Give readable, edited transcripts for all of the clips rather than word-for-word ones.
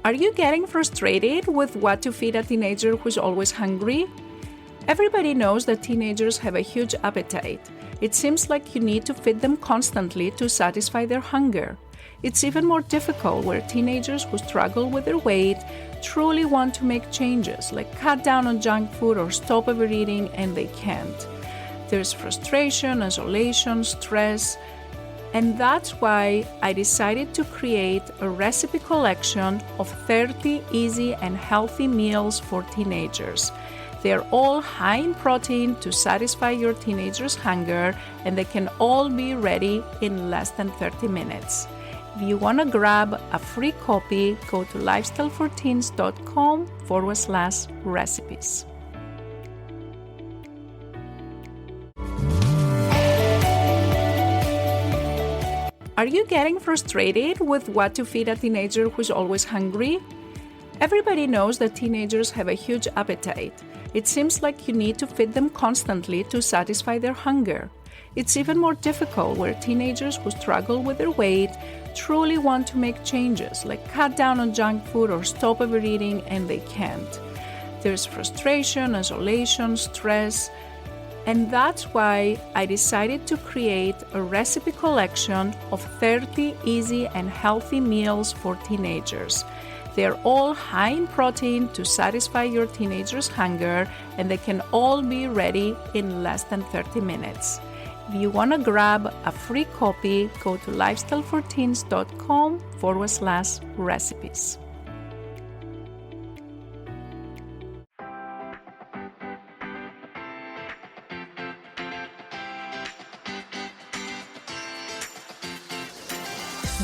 Are you getting frustrated with what to feed a teenager who's always hungry? Everybody knows that teenagers have a huge appetite. It seems like you need to feed them constantly to satisfy their hunger. It's even more difficult where teenagers who struggle with their weight truly want to make changes, like cut down on junk food or stop overeating, and they can't. There's frustration, isolation, stress, and that's why I decided to create a recipe collection of 30 easy and healthy meals for teenagers. They're all high in protein to satisfy your teenager's hunger, and they can all be ready in less than 30 minutes. If you want to grab a free copy, go to lifestyleforteens.com/recipes. Are you getting frustrated with what to feed a teenager who's always hungry? Everybody knows that teenagers have a huge appetite. It seems like you need to feed them constantly to satisfy their hunger. It's even more difficult where teenagers who struggle with their weight truly want to make changes, like cut down on junk food or stop overeating, and they can't. There's frustration, isolation, stress, and that's why I decided to create a recipe collection of 30 easy and healthy meals for teenagers. They're all high in protein to satisfy your teenager's hunger, and they can all be ready in less than 30 minutes. If you want to grab a free copy, go to lifestyleforteens.com/recipes.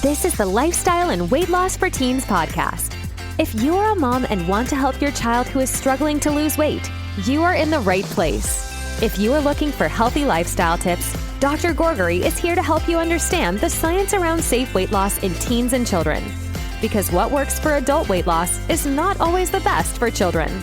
This is the Lifestyle and Weight Loss for Teens podcast. If you are a mom and want to help your child who is struggling to lose weight, you are in the right place. If you are looking for healthy lifestyle tips, Dr. Gourgari is here to help you understand the science around safe weight loss in teens and children. Because what works for adult weight loss is not always the best for children.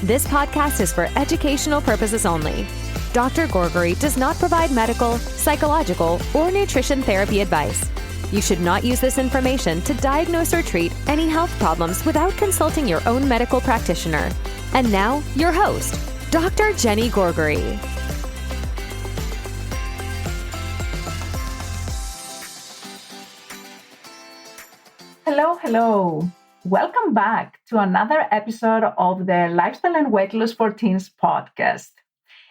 This podcast is for educational purposes only. Dr. Gourgari does not provide medical, psychological, or nutrition therapy advice. You should not use this information to diagnose or treat any health problems without consulting your own medical practitioner. And now, your host, Dr. Jenny Gourgari. Hello. Welcome back to another episode of the Lifestyle and Weight Loss for Teens podcast.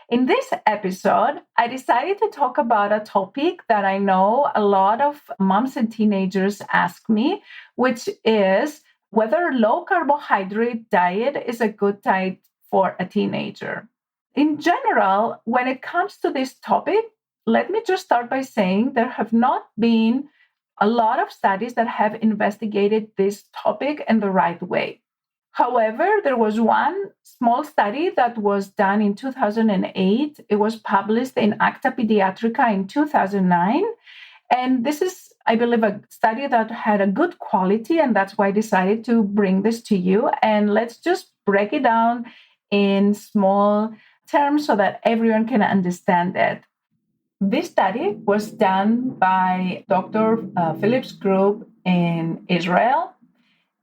In this episode, I decided to talk about a topic that I know a lot of moms and teenagers ask me, which is whether low-carbohydrate diet is a good diet for a teenager. In general, when it comes to this topic, let me just start by saying there have not been a lot of studies that have investigated this topic in the right way. However, there was one small study that was done in 2008. It was published in Acta Pædiatrica in 2009. And this is, I believe, a study that had a good quality, and that's why I decided to bring this to you. And let's just break it down in small terms so that everyone can understand it. This study was done by Dr. Philip's group in Israel.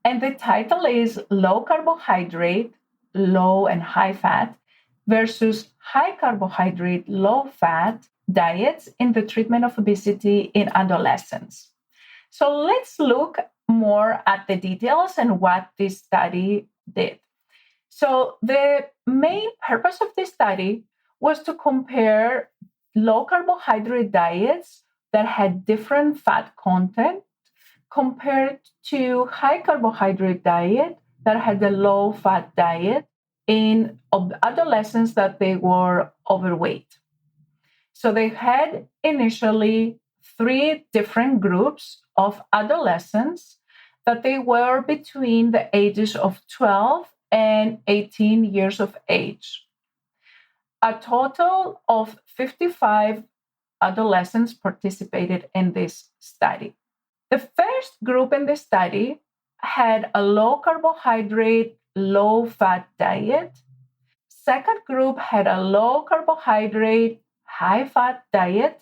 And the title is Low-carbohydrate, low and high fat versus high-carbohydrate, low-fat diets in the treatment of obesity in adolescents. So let's look more at the details and what this study did. So the main purpose of this study was to compare low-carbohydrate diets that had different fat content compared to high-carbohydrate diet that had a low-fat diet in adolescents that they were overweight. So they had initially 3 different groups of adolescents that they were between the ages of 12 and 18 years of age. A total of 55 adolescents participated in this study. The first group in the study had a low-carbohydrate, low-fat diet. Second group had a low-carbohydrate, high-fat diet.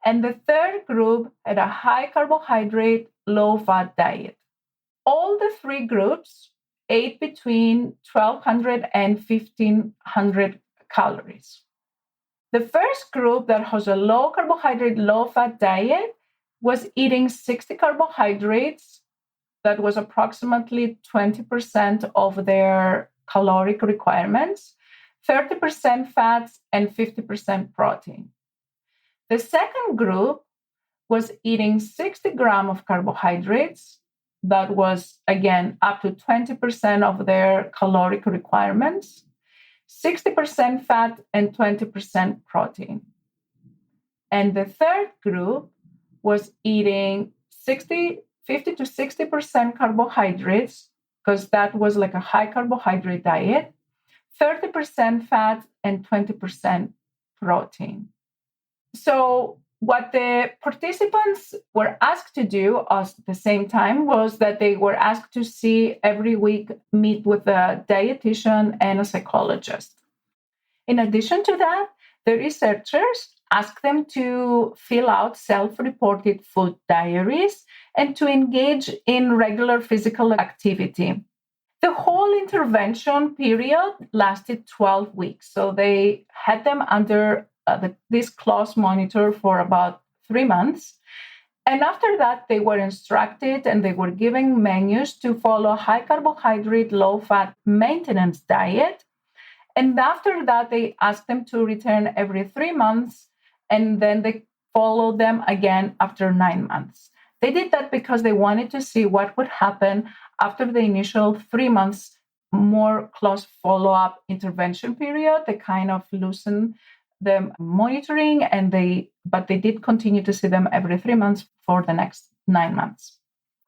And the third group had a high-carbohydrate, low-fat diet. all the three groups ate between 1,200 and 1,500 calories. The first group that has a low carbohydrate, low fat diet was eating 60 carbohydrates. That was approximately 20% of their caloric requirements, 30% fats, and 50% protein. The second group was eating 60 grams of carbohydrates. That was, again, up to 20% of their caloric requirements, 60% fat, and 20% protein. And the third group was eating 50 to 60% carbohydrates, because that was like a high carbohydrate diet, 30% fat, and 20% protein. So what the participants were asked to do at the same time was that they were asked to see every week, meet with a dietitian and a psychologist. In addition to that, the researchers asked them to fill out self-reported food diaries and to engage in regular physical activity. The whole intervention period lasted 12 weeks. So they had them under this close monitor for about 3 months. And after that, they were instructed and they were given menus to follow a high carbohydrate, low fat maintenance diet. And after that, they asked them to return every 3 months, and then they followed them again after 9 months. They did that because they wanted to see what would happen after the initial 3 months more close follow-up intervention period. They kind of loosened the monitoring, but they did continue to see them every 3 months for the next 9 months.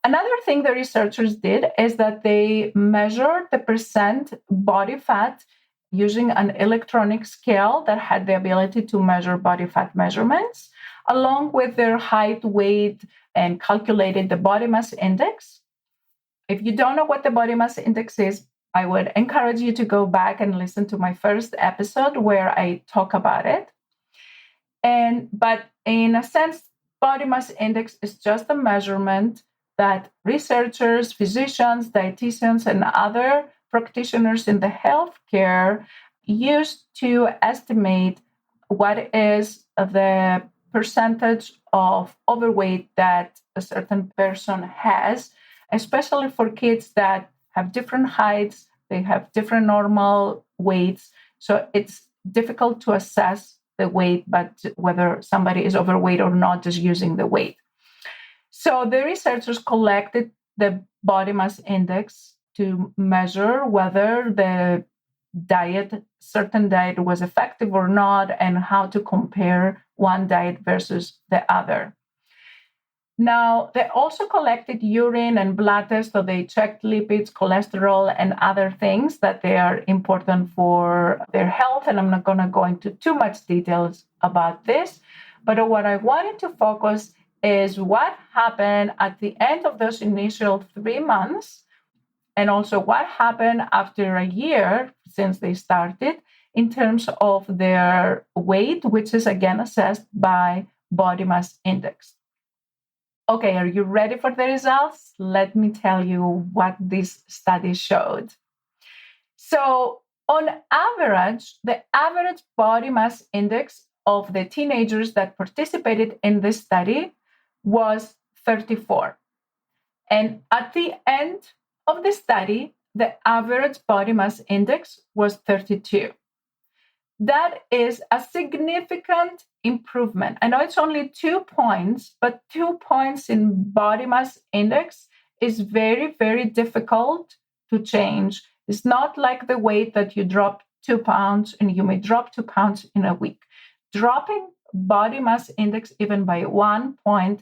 Another thing the researchers did is that they measured the percent body fat using an electronic scale that had the ability to measure body fat measurements, along with their height, weight, and calculated the body mass index. If you don't know what the body mass index is, I would encourage you to go back and listen to my first episode where I talk about it. But in a sense, body mass index is just a measurement that researchers, physicians, dietitians, and other practitioners in the healthcare use to estimate what is the percentage of overweight that a certain person has, especially for kids that have different heights, they have different normal weights. So it's difficult to assess the weight, but whether somebody is overweight or not, just using the weight. So the researchers collected the body mass index to measure whether the certain diet was effective or not, and how to compare one diet versus the other. Now, they also collected urine and blood tests, so they checked lipids, cholesterol, and other things that they are important for their health. And I'm not going to go into too much details about this. But what I wanted to focus is what happened at the end of those initial 3 months, and also what happened after a year since they started in terms of their weight, which is again assessed by body mass index. Okay, are you ready for the results? Let me tell you what this study showed. So on average, the average body mass index of the teenagers that participated in this study was 34. And at the end of the study, the average body mass index was 32. That is a significant improvement. I know it's only 2 points, but 2 points in body mass index is very, very difficult to change. It's not like the weight that you drop 2 pounds and you may drop 2 pounds in a week. Dropping body mass index even by 1 point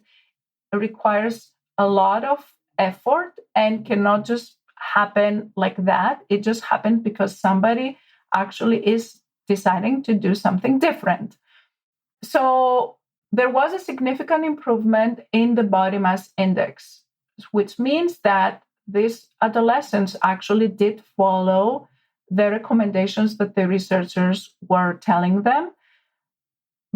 requires a lot of effort and cannot just happen like that. It just happens because somebody actually is deciding to do something different. So there was a significant improvement in the body mass index, which means that these adolescents actually did follow the recommendations that the researchers were telling them.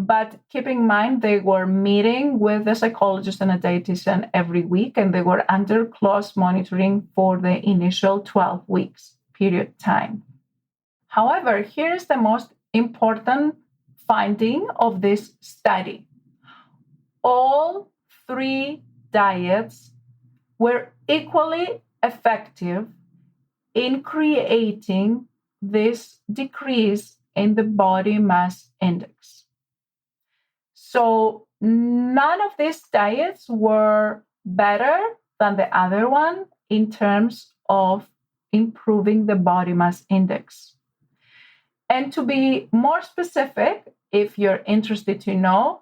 But keep in mind, they were meeting with a psychologist and a dietitian every week, and they were under close monitoring for the initial 12 weeks period time. However, here's the most important finding of this study. All 3 diets were equally effective in creating this decrease in the body mass index. So none of these diets were better than the other one in terms of improving the body mass index. And to be more specific, if you're interested to know,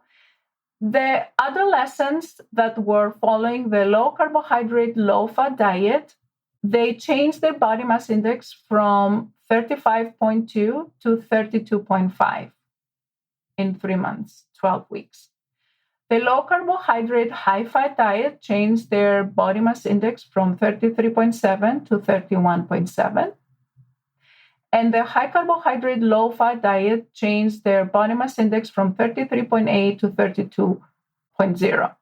the adolescents that were following the low-carbohydrate, low-fat diet, they changed their body mass index from 35.2 to 32.5 in 3 months, 12 weeks. The low-carbohydrate, high-fat diet changed their body mass index from 33.7 to 31.7. And the high-carbohydrate, low-fat diet changed their body mass index from 33.8 to 32.0.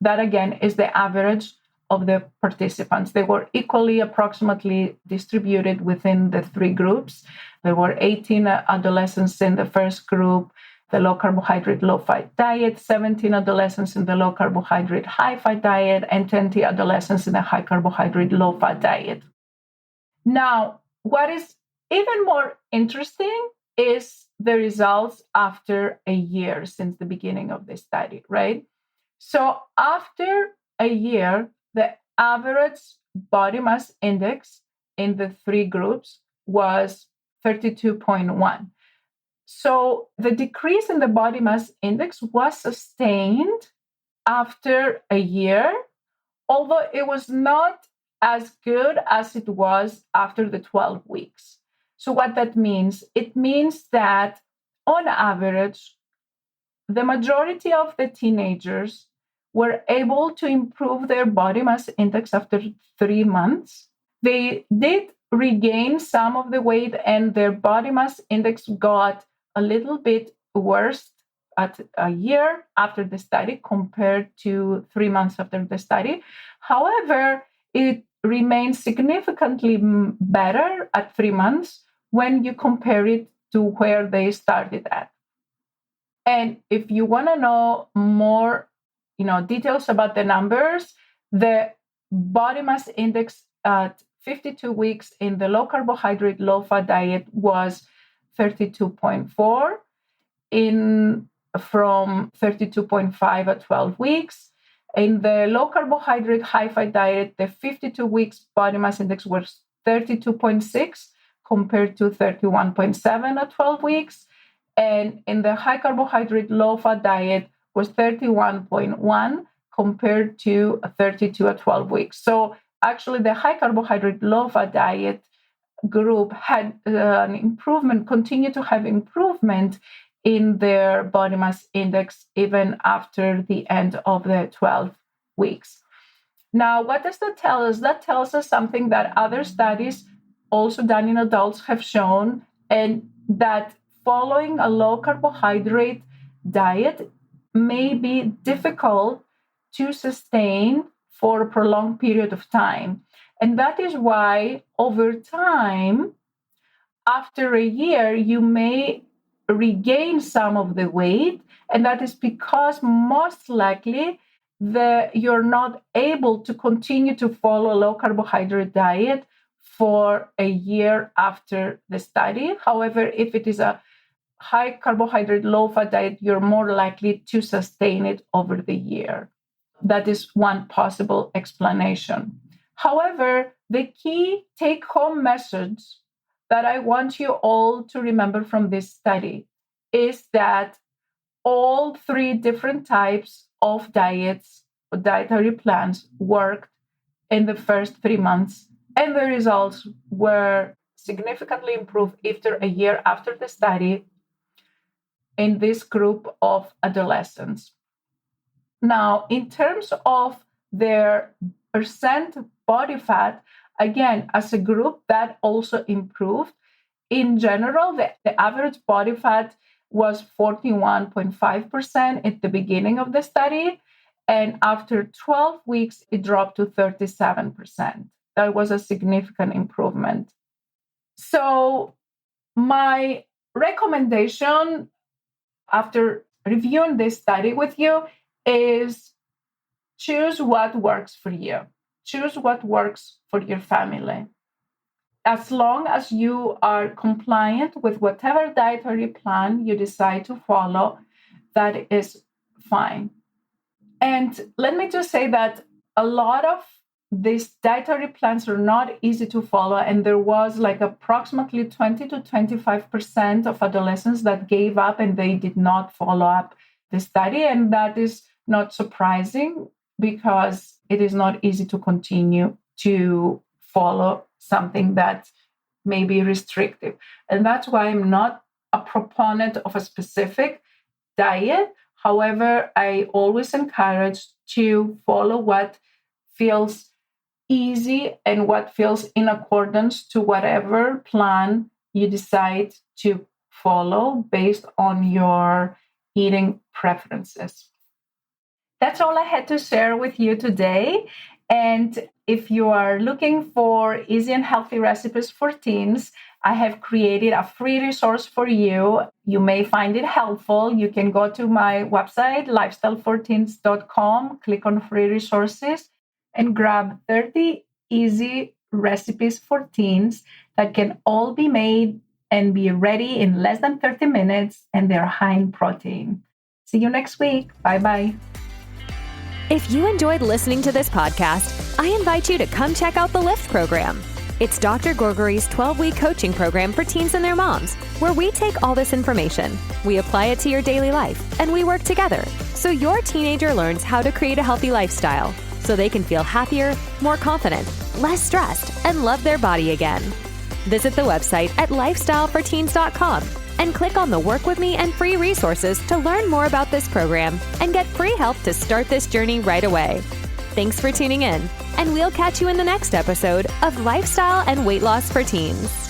That, again, is the average of the participants. They were equally approximately distributed within the 3 groups. There were 18 adolescents in the first group, the low-carbohydrate, low-fat diet, 17 adolescents in the low-carbohydrate, high-fat diet, and 20 adolescents in the high-carbohydrate, low-fat diet. Now, what is even more interesting is the results after a year since the beginning of the study, right? So after a year, the average body mass index in the 3 groups was 32.1. So the decrease in the body mass index was sustained after a year, although it was not as good as it was after the 12 weeks. So what that means? It means that on average, the majority of the teenagers were able to improve their body mass index after 3 months. They did regain some of the weight, and their body mass index got a little bit worse at a year after the study compared to 3 months after the study. However, it remains significantly better at 3 months when you compare it to where they started at. And if you want to know more, details about the numbers, the body mass index at 52 weeks in the low-carbohydrate, low-fat diet was 32.4 from 32.5 at 12 weeks. In the low-carbohydrate, high-fat diet, the 52 weeks body mass index was 32.6 compared to 31.7 at 12 weeks. And in the high-carbohydrate, low-fat diet was 31.1 compared to 32 at 12 weeks. So actually, the high-carbohydrate, low-fat diet group had an improvement, continued to have improvement in their body mass index even after the end of the 12 weeks. Now, what does that tell us? That tells us something that other studies also done in adults have shown, and that following a low-carbohydrate diet may be difficult to sustain for a prolonged period of time. And that is why over time, after a year, you may regain some of the weight. And that is because most likely you're not able to continue to follow a low-carbohydrate diet for a year after the study. However, if it is a high-carbohydrate, low-fat diet, you're more likely to sustain it over the year. That is one possible explanation. However, the key take-home message that I want you all to remember from this study is that all 3 different types of diets or dietary plans worked in the first 3 months, and the results were significantly improved after a year after the study in this group of adolescents. Now, in terms of their percent body fat, again, as a group, that also improved. In general, the average body fat was 41.5% at the beginning of the study. And after 12 weeks, it dropped to 37%. That was a significant improvement. So my recommendation after reviewing this study with you is choose what works for you. Choose what works for your family. As long as you are compliant with whatever dietary plan you decide to follow, that is fine. And let me just say that a lot of these dietary plans are not easy to follow. And there was like approximately 20 to 25% of adolescents that gave up and they did not follow up the study. And that is not surprising because it is not easy to continue to follow something that may be restrictive. And that's why I'm not a proponent of a specific diet. However, I always encourage to follow what feels easy and what feels in accordance to whatever plan you decide to follow based on your eating preferences. That's all I had to share with you today. And if you are looking for easy and healthy recipes for teens, I have created a free resource for you. You may find it helpful. You can go to my website, lifestyleforteens.com, click on free resources, and grab 30 easy recipes for teens that can all be made and be ready in less than 30 minutes, and they're high in protein. See you next week. Bye-bye. If you enjoyed listening to this podcast, I invite you to come check out the LIFT program. It's Dr. Gourgari's 12-week coaching program for teens and their moms, where we take all this information, we apply it to your daily life, and we work together so your teenager learns how to create a healthy lifestyle so they can feel happier, more confident, less stressed, and love their body again. Visit the website at lifestyleforteens.com and click on the Work With Me and free resources to learn more about this program and get free help to start this journey right away. Thanks for tuning in, and we'll catch you in the next episode of Lifestyle and Weight Loss for Teens.